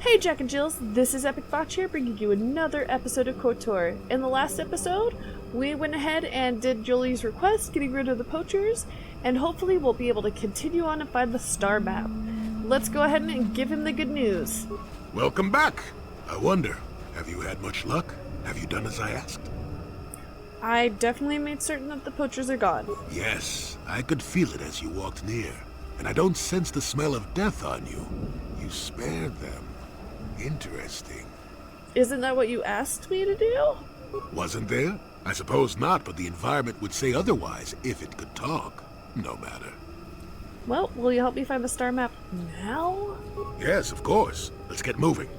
Hey Jack and Jills, this is Epic Botch here, bringing you another episode of KotOR. In the last episode, we went ahead and did Jolie's request, getting rid of the poachers, and hopefully we'll be able to continue on and find the star map. Let's go ahead and give him the good news. Welcome back! I wonder, have you had much luck? Have you done as I asked? I definitely made certain that the poachers are gone. Yes, I could feel it as you walked near, and I don't sense the smell of death on you. You spared them. Interesting. Isn't that what you asked me to do? Wasn't there? I suppose not, but the environment would say otherwise if it could talk. No matter. Well, will you help me find the star map now? Yes, of course. Let's get moving.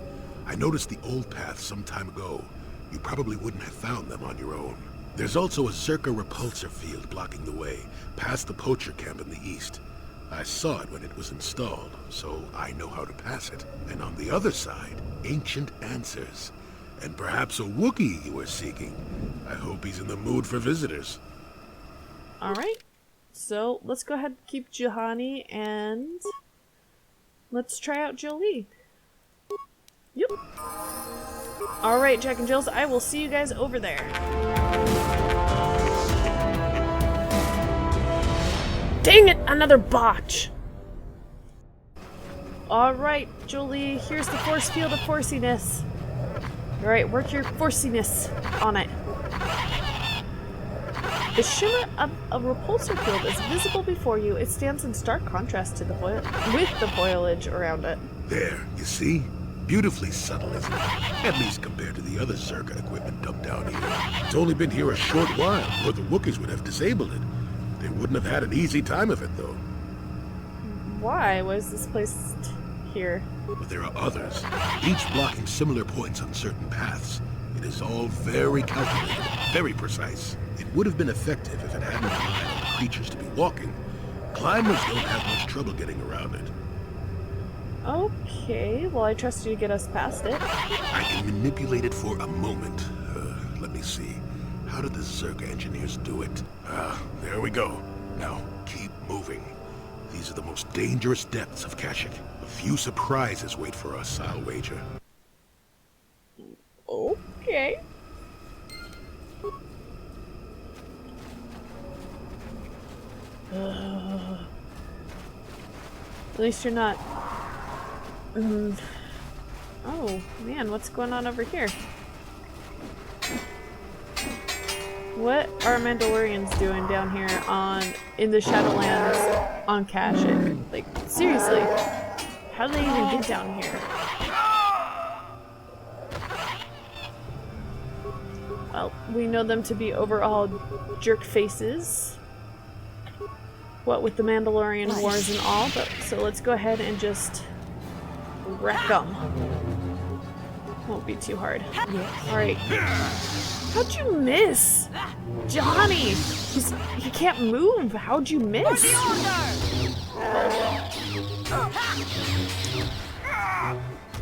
I noticed the old path some time ago. You probably wouldn't have found them on your own. There's also a Zerka repulsor field blocking the way, past the poacher camp in the east. I saw it when it was installed, so I know how to pass it. And on the other side, ancient answers. And perhaps a Wookiee you were seeking. I hope he's in the mood for visitors. Alright, so let's go ahead and keep Juhani and let's try out Jolie. Yep. Alright, Jack and Jills, I will see you guys over there. Dang it! Another botch! Alright, Jolie, here's the force field of forciness. Alright, work your forciness on it. The shimmer of a repulsor field is visible before you. It stands in stark contrast to the foliage around it. There, you see? Beautifully subtle, isn't it? At least compared to the other Zerka equipment dumped down here. It's only been here a short while, or the Wookiees would have disabled it. They wouldn't have had an easy time of it, though. Why was this place here? But there are others, each blocking similar points on certain paths. It is all very calculated, very precise. It would have been effective if it hadn't relied on the creatures to be walking. Climbers don't have much trouble getting around it. Okay, well I trust you to get us past it. I can manipulate it for a moment. Let me see. How did the Zerka engineers do it? There we go. Now, keep moving. These are the most dangerous depths of Kashyyyk. A few surprises wait for us, I'll wager. Okay. At least you're not... Oh, man, what's going on over here? What are Mandalorians doing down here in the Shadowlands on Kashyyyk? Like, seriously, how do they even get down here? Well, we know them to be overall jerk faces. What with the Mandalorian wars and all, but so let's go ahead and just wreck them. Won't be too hard. Alright. How'd you miss? Johnny! He can't move! How'd you miss?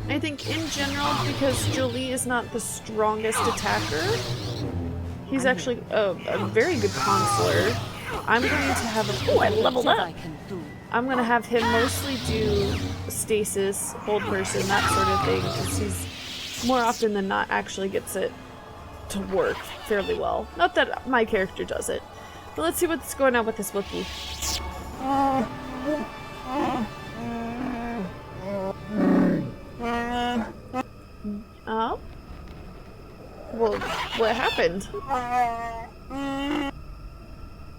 I think in general, because Jolie is not the strongest attacker, he's actually a very good consular. I'm going to have him... Oh, I leveled up! I'm going to have him mostly do stasis, hold person, that sort of thing, because he's more often than not actually gets it to work fairly well. Not that my character does it. But let's see what's going on with this Wookiee. Oh? Well, what happened?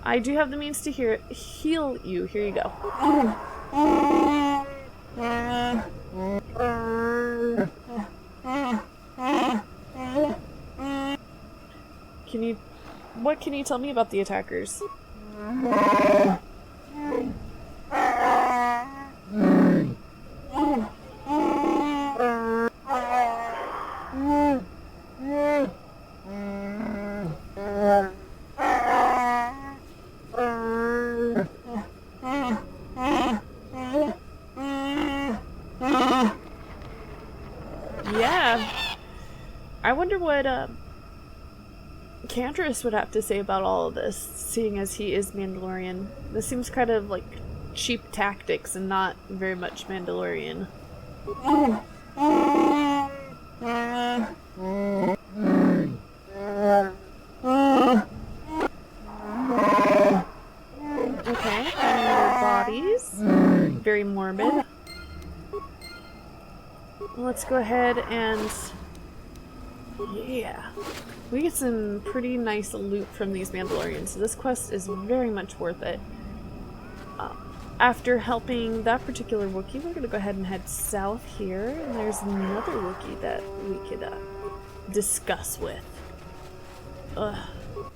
I do have the means to heal you. Here you go. What can you tell me about the attackers? Yeah. I wonder what Cantress would have to say about all of this, seeing as he is Mandalorian. This seems kind of like cheap tactics and not very much Mandalorian. let's go ahead and... yeah. We get some pretty nice loot from these Mandalorians, so this quest is very much worth it. After helping that particular Wookiee, we're gonna go ahead and head south here, and there's another Wookiee that we could discuss with. Ugh,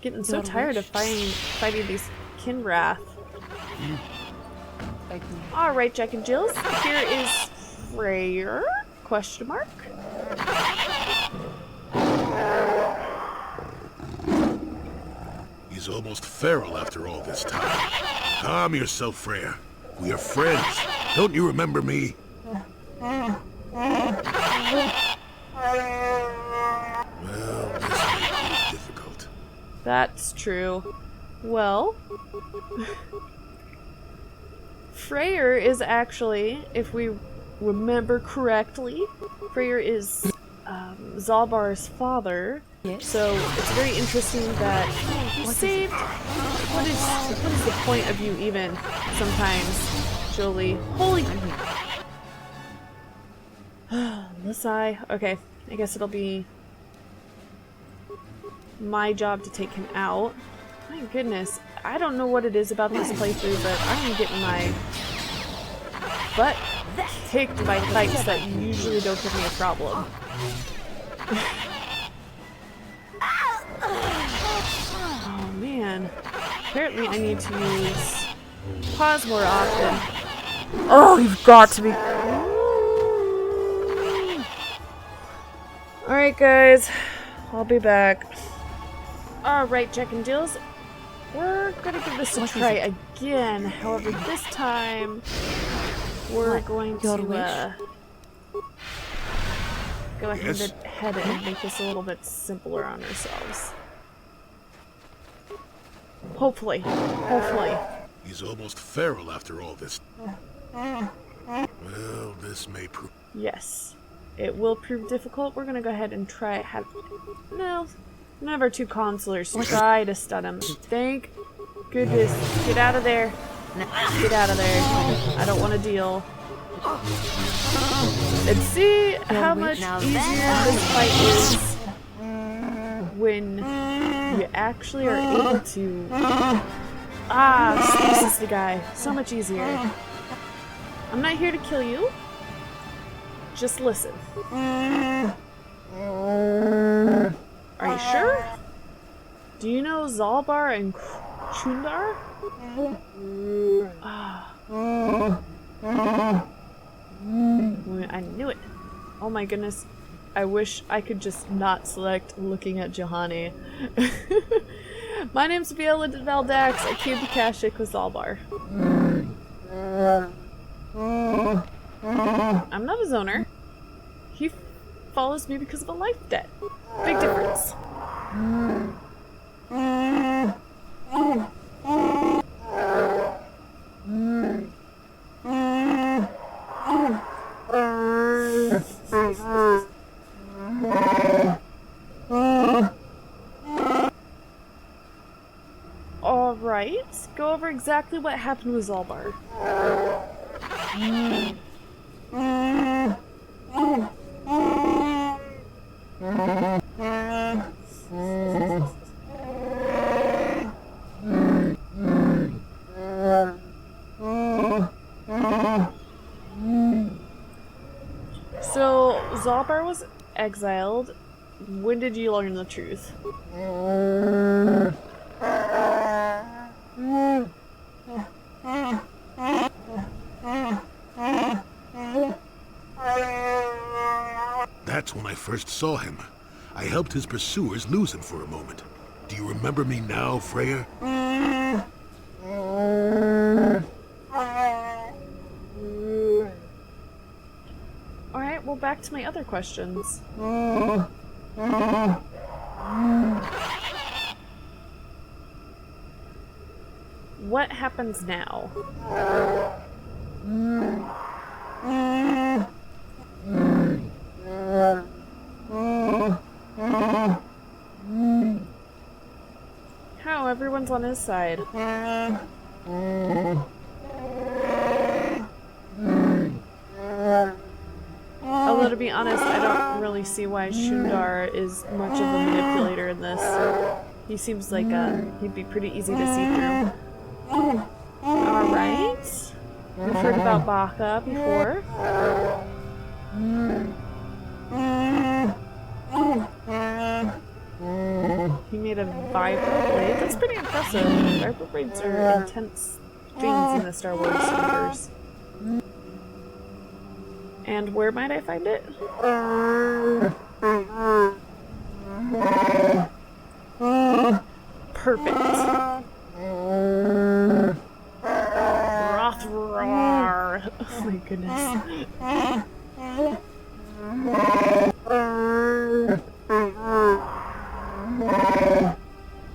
getting so tired of fighting these Kinrath. Alright, Jack and Jills, here is Freyr? Question mark? He's almost feral after all this time. Calm yourself, Freya. We are friends. Don't you remember me? Well, this may be difficult. That's true. Well, Freyr is actually, if we remember correctly, Freyr is Zalbar's father. Yes. So it's very interesting that you saved. What is the point of you even sometimes, Jolie? Holy. Lisai. Okay, I guess it'll be my job to take him out. My goodness, I don't know what it is about this playthrough, but I'm getting my butt kicked by fights that usually don't give me a problem. Oh man. Apparently I need to use pause more often. Oh, you've got to be... Alright guys, I'll be back. Alright, Jack and Jills. We're gonna give this a try again. However, this time we're going to go ahead and make this a little bit simpler on ourselves. Hopefully. Hopefully. He's almost feral after all this. Well, this may prove... Yes. It will prove difficult. We're gonna go ahead and try no. None of our two consulars try to stun him. Thank goodness. Get out of there. Get out of there. I don't want to deal. And see how much easier this fight is when you actually are able to... Ah, this is the guy. So much easier. I'm not here to kill you. Just listen. Are you sure? Do you know Zalbar and Chundar? I knew it. Oh my goodness. I wish I could just not select looking at Juhani. My name's Viola de Valdax. I came to Kashyyyk with Zalbar. I'm not his owner. He follows me because of a life debt. Big difference. Alright, go over exactly what happened with Zalbar. So, Zalbar was exiled. When did you learn the truth? That's when I first saw him. I helped his pursuers lose him for a moment. Do you remember me now, Freya? Alright, well back to my other questions. What happens now? How everyone's on his side. Although to be honest, I don't really see why Shundar is much of a manipulator in this. He seems like he'd be pretty easy to see through. Alright. We've heard about Baka before. He made a Viper blade. That's pretty impressive. Viper blades are intense things in the Star Wars universe. And where might I find it? Perfect. Rothrar. Oh my goodness.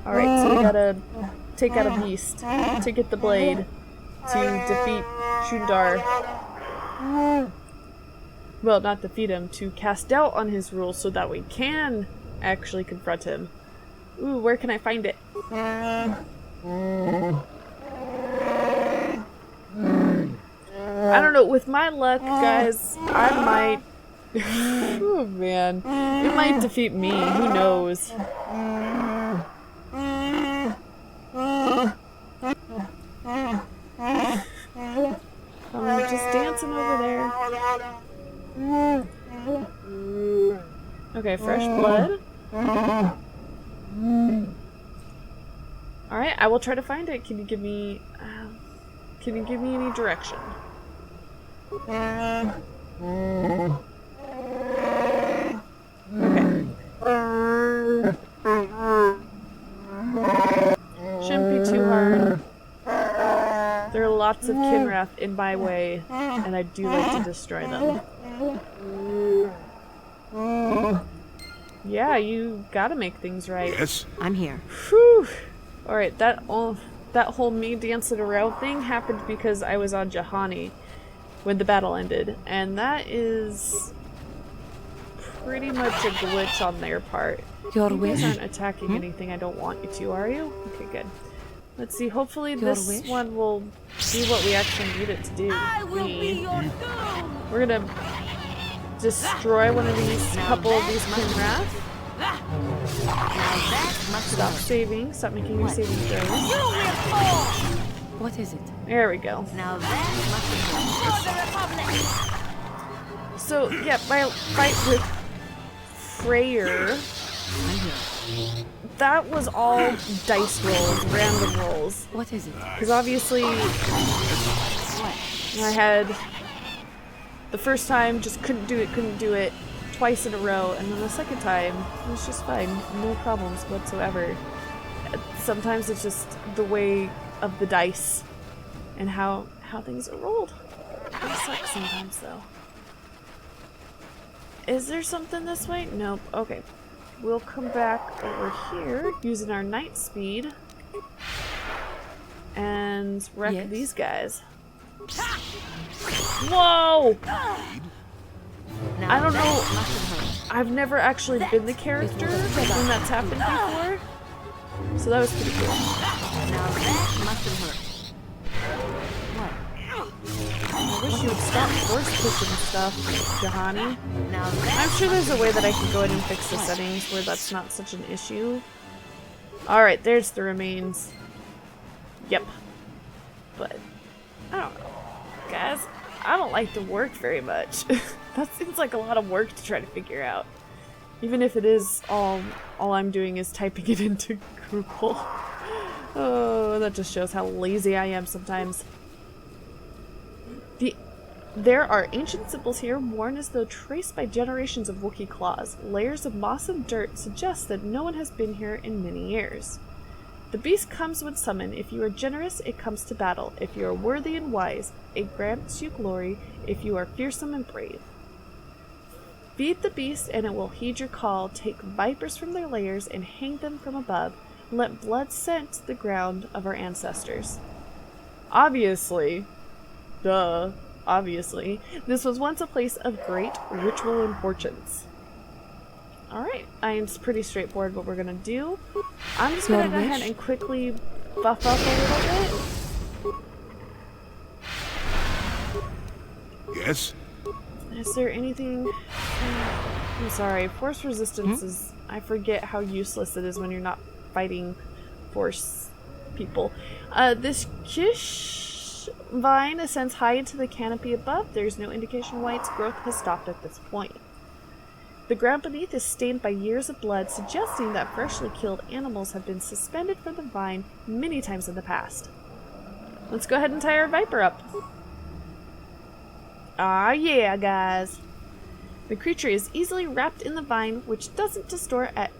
Alright, so we gotta take out a beast to get the blade to defeat Shundar. Well, not defeat him, to cast doubt on his rules so that we can actually confront him. Ooh, where can I find it? I don't know, with my luck, guys, I might... oh man, it might defeat me, who knows? I'm just dancing over there. Okay, fresh blood. Alright, I will try to find it. Can you give me any direction? Okay. Shouldn't be too hard. There are lots of Kinrath in my way, and I do like to destroy them. Yeah, you gotta make things right. Yes? I'm here. Whew. Alright, that whole me dancing around thing happened because I was on Jahani when the battle ended, and that is pretty much a glitch on their part. Your You guys wish? aren't attacking anything I don't want you to, are you? Okay, good. Let's see, hopefully this wish? one will do what we actually need it to do. We're gonna destroy one of these, couple of these Kinrath. Stop saving, stop making your saving throws. What is it? There we go. Now that must be So, yeah, my fight with Freyr, I'm here. that was all dice rolls, random rolls. What is it? Because obviously, I had the first time just couldn't do it twice in a row, and then the second time it was just fine, no problems whatsoever. Sometimes it's just the way of the dice and how things are rolled. It sucks sometimes though. Is there something this way? Nope. Okay. We'll come back over here using our night speed and wreck Yes. these guys. Whoa! Now I don't that know. must have hurt. I've never actually been the character when that's happened before, so that was pretty cool. Now that must have hurt. What? I wish you would stop force pushing stuff, Jahani. Now that I'm sure there's a way that I can go in and fix the settings where that's not such an issue. Alright, there's the remains. Yep. But, I don't know. Guys, I don't like to work very much. That seems like a lot of work to try to figure out. Even if it is all I'm doing is typing it into Google. Oh, that just shows how lazy I am sometimes. There are ancient symbols here worn as though traced by generations of Wookiee claws. Layers of moss and dirt suggest that no one has been here in many years. The beast comes when summoned. If you are generous, it comes to battle. If you are worthy and wise, it grants you glory. If you are fearsome and brave. Feed the beast and it will heed your call. Take vipers from their lairs and hang them from above. Let blood scent the ground of our ancestors. Obviously, duh, obviously, this was once a place of great ritual importance. Alright, it's pretty straightforward what we're gonna do. I'm just gonna go ahead and quickly buff up a little bit. Yes? Is there anything... I'm sorry, force resistance is... I forget how useless it is when you're not fighting force people. This Kish vine ascends high into the canopy above. There's no indication why its growth has stopped at this point. The ground beneath is stained by years of blood, suggesting that freshly killed animals have been suspended from the vine many times in the past. Let's go ahead and tie our viper up. Ah yeah, guys. The creature is easily wrapped in the vine, which doesn't distort at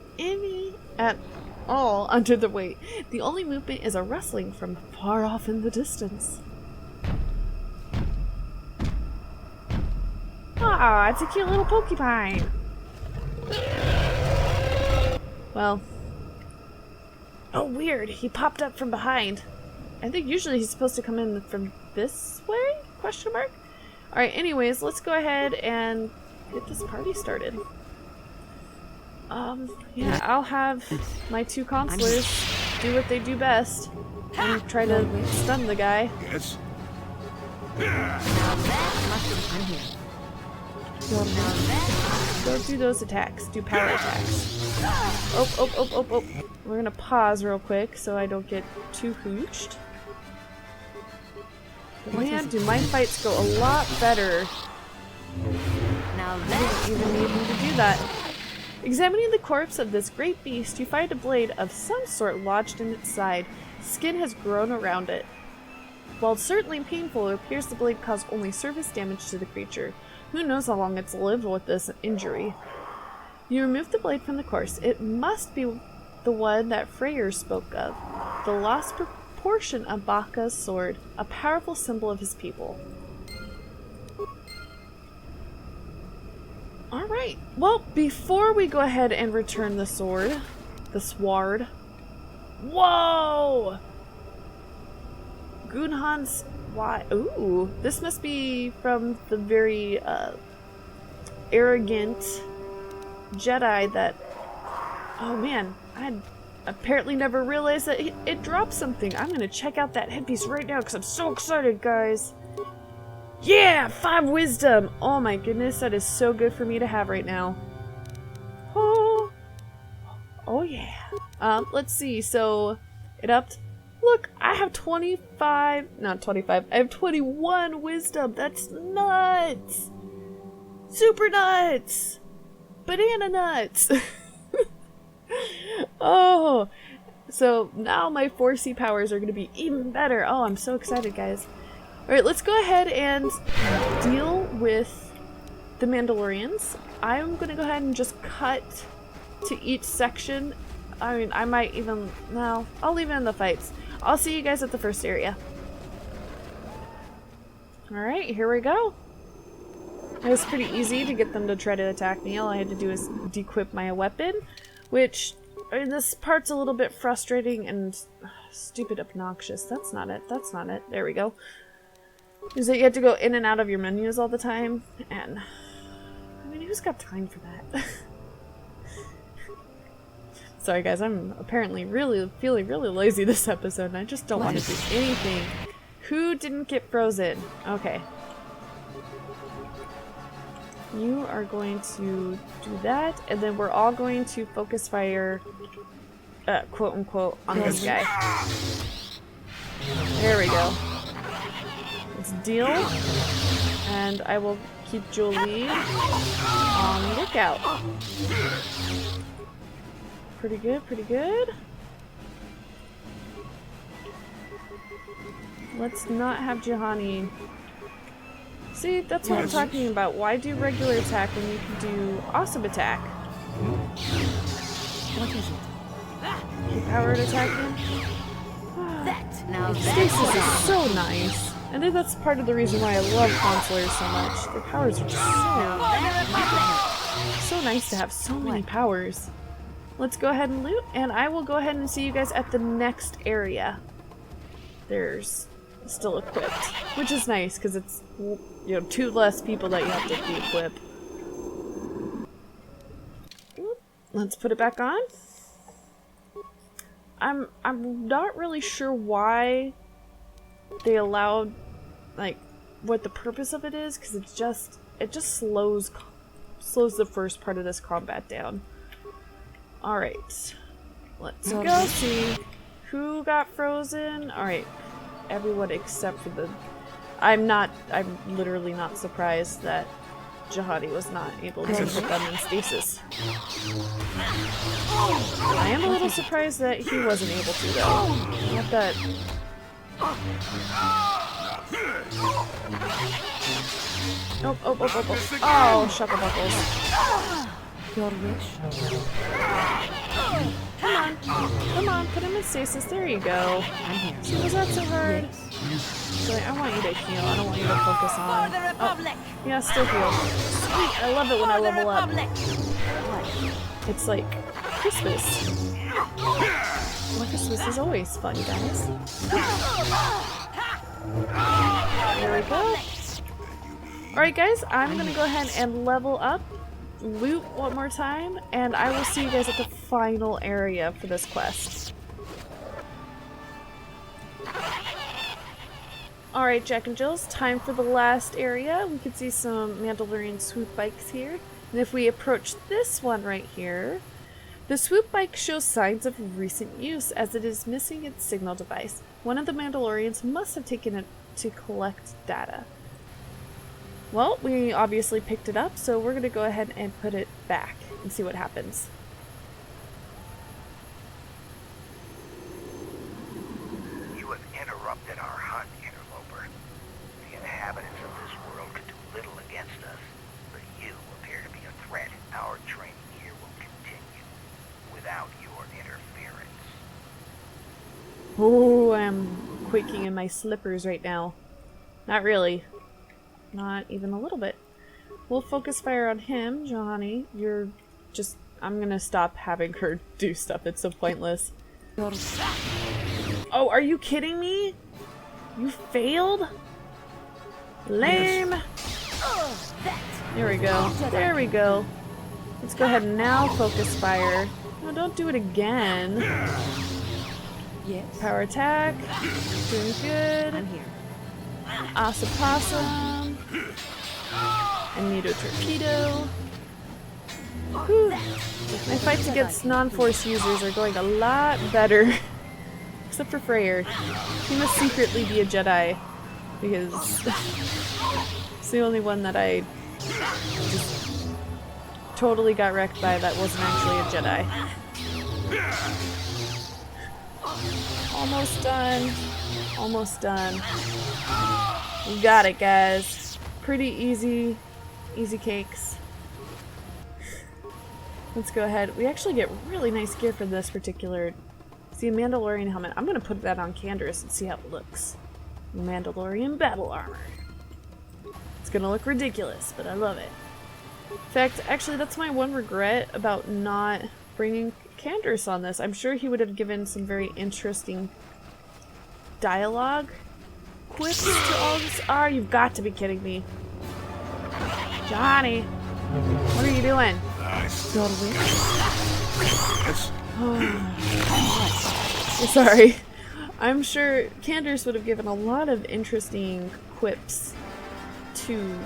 all under the weight. The only movement is a rustling from far off in the distance. Ah, it's a cute little porcupine. Well. Oh, weird. He popped up from behind. I think usually he's supposed to come in from this way? Question mark? Alright, anyways, let's go ahead and get this party started. Yeah, I'll have my two consulars do what they do best and try to stun the guy. Yes? Don't do those attacks. Do power attacks. Oh. We're gonna pause real quick so I don't get too hooched. Man, do my fights go a lot better. Now I didn't even need him to do that. Examining the corpse of this great beast, you find a blade of some sort lodged in its side. Skin has grown around it. While certainly painful, it appears the blade caused only surface damage to the creature. Who knows how long it's lived with this injury. You remove the blade from the corpse. It must be the one that Freyr spoke of. The lost portion of Baka's sword, a powerful symbol of his people. Alright, well, before we go ahead and return the sword, whoa! Gunhan's why? Ooh, this must be from the very arrogant Jedi that. Oh man, I had apparently never realized that it dropped something. I'm gonna check out that headpiece right now because I'm so excited, guys. Yeah, 5 wisdom. Oh my goodness, that is so good for me to have right now. Oh yeah. Let's see. So it upped. Look, I have 25, not 25, I have 21 wisdom. That's nuts. Super nuts. Banana nuts. Oh, so now my 4C powers are going to be even better. Oh, I'm so excited, guys. Alright, let's go ahead and deal with the Mandalorians. I'm going to go ahead and just cut to each section. I mean, I might even... No, I'll leave it in the fights. I'll see you guys at the first area. Alright, here we go. It was pretty easy to get them to try to attack me. All I had to do is dequip my weapon, which... I mean, this part's a little bit frustrating and stupid obnoxious. That's not it. That's not it. There we go. Is that you have to go in and out of your menus all the time, and I mean, who's got time for that? Sorry guys, I'm apparently feeling really lazy this episode, and I just don't want to do anything. Who didn't get frozen? Okay. You are going to do that, and then we're all going to focus fire, quote unquote, on this guy. There we go. Let's deal, and I will keep Jolie on lookout. Pretty good, pretty good. Let's not have Juhani. See, that's what I'm talking about. Why do regular attack when you can do awesome attack? what is it? Keep powered attacking. Stasis is so nice. I think that's part of the reason why I love consulars so much. Their powers are just so nice to have so many powers. Let's go ahead and loot, and I will go ahead and see you guys at the next area. There's still equipped, which is nice because it's, you know, 2 less people that you have to equip. Let's put it back on. I'm not really sure why they allowed, like, what the purpose of it is, because it's just it just slows the first part of this combat down. Alright. Let's go see who got frozen. Alright. Everyone except for the... I'm literally not surprised that Jihadi was not able to put them in stasis. I am a little surprised that he wasn't able to, though. Not that... Oh, shucklebuckles. Your wish. Come on, put him in stasis. There you go. I'm here. See, was that so hard? So I want you to heal. I don't want you to focus on. Oh, yeah, still heal. Sweet. I love it when I level up. It's like Christmas. Well, Christmas is always fun, guys. There we go. Alright, guys, I'm gonna go ahead and level up, loot one more time, and I will see you guys at the final area for this quest. Alright, Jack and Jill's time for the last area. We can see some Mandalorian swoop bikes here. And if we approach this one right here, the swoop bike shows signs of recent use as it is missing its signal device. One of the Mandalorians must have taken it to collect data. Well, we obviously picked it up, so we're going to go ahead and put it back and see what happens. You have interrupted our hunt, interloper. The inhabitants of this world could do little against us, but you appear to be a threat. Our training here will continue without your interference. Oh, I'm quaking in my slippers right now. Not really. Not even a little bit. We'll focus fire on him, Johnny. You're just... I'm gonna stop having her do stuff. It's so pointless. Oh, are you kidding me? You failed? Lame. There we go. There we go. Let's go ahead and now focus fire. No, don't do it again. Yes. Power attack. Doing good. I'm here. Awesome possum. And Nito torpedo. Whew. My fights against non-force users are going a lot better. Except for Freyr. He must secretly be a Jedi. Because it's the only one that I just totally got wrecked by that wasn't actually a Jedi. Almost done. Almost done. We got it, guys. Pretty easy. Easy cakes. Let's go ahead. We actually get really nice gear for this particular... See, a Mandalorian helmet. I'm going to put that on Canderous and see how it looks. Mandalorian battle armor. It's going to look ridiculous, but I love it. In fact, actually, that's my one regret about not bringing Canderous on this. I'm sure he would have given some very interesting dialogue quips to all this. Oh, you've got to be kidding me. Johnny, what are you doing? Nice. Yes. Sorry. I'm sure Canderous would have given a lot of interesting quips to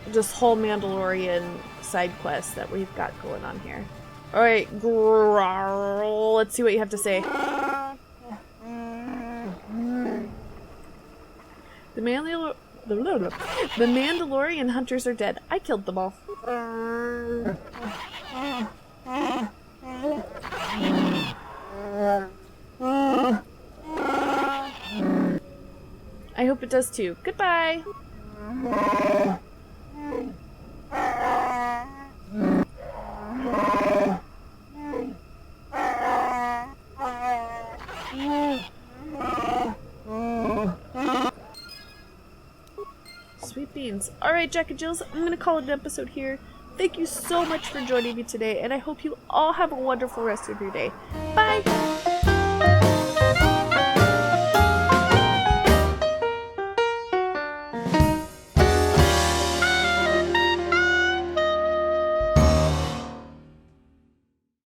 this whole Mandalorian side quest that we've got going on here. Alright, let's see what you have to say. The Mandalorian hunters are dead. I killed them all. I hope it does too. Goodbye! Sweet beans. Alright, Jack and Jills, I'm gonna call it an episode here. Thank you so much for joining me today, and I hope you all have a wonderful rest of your day. Bye!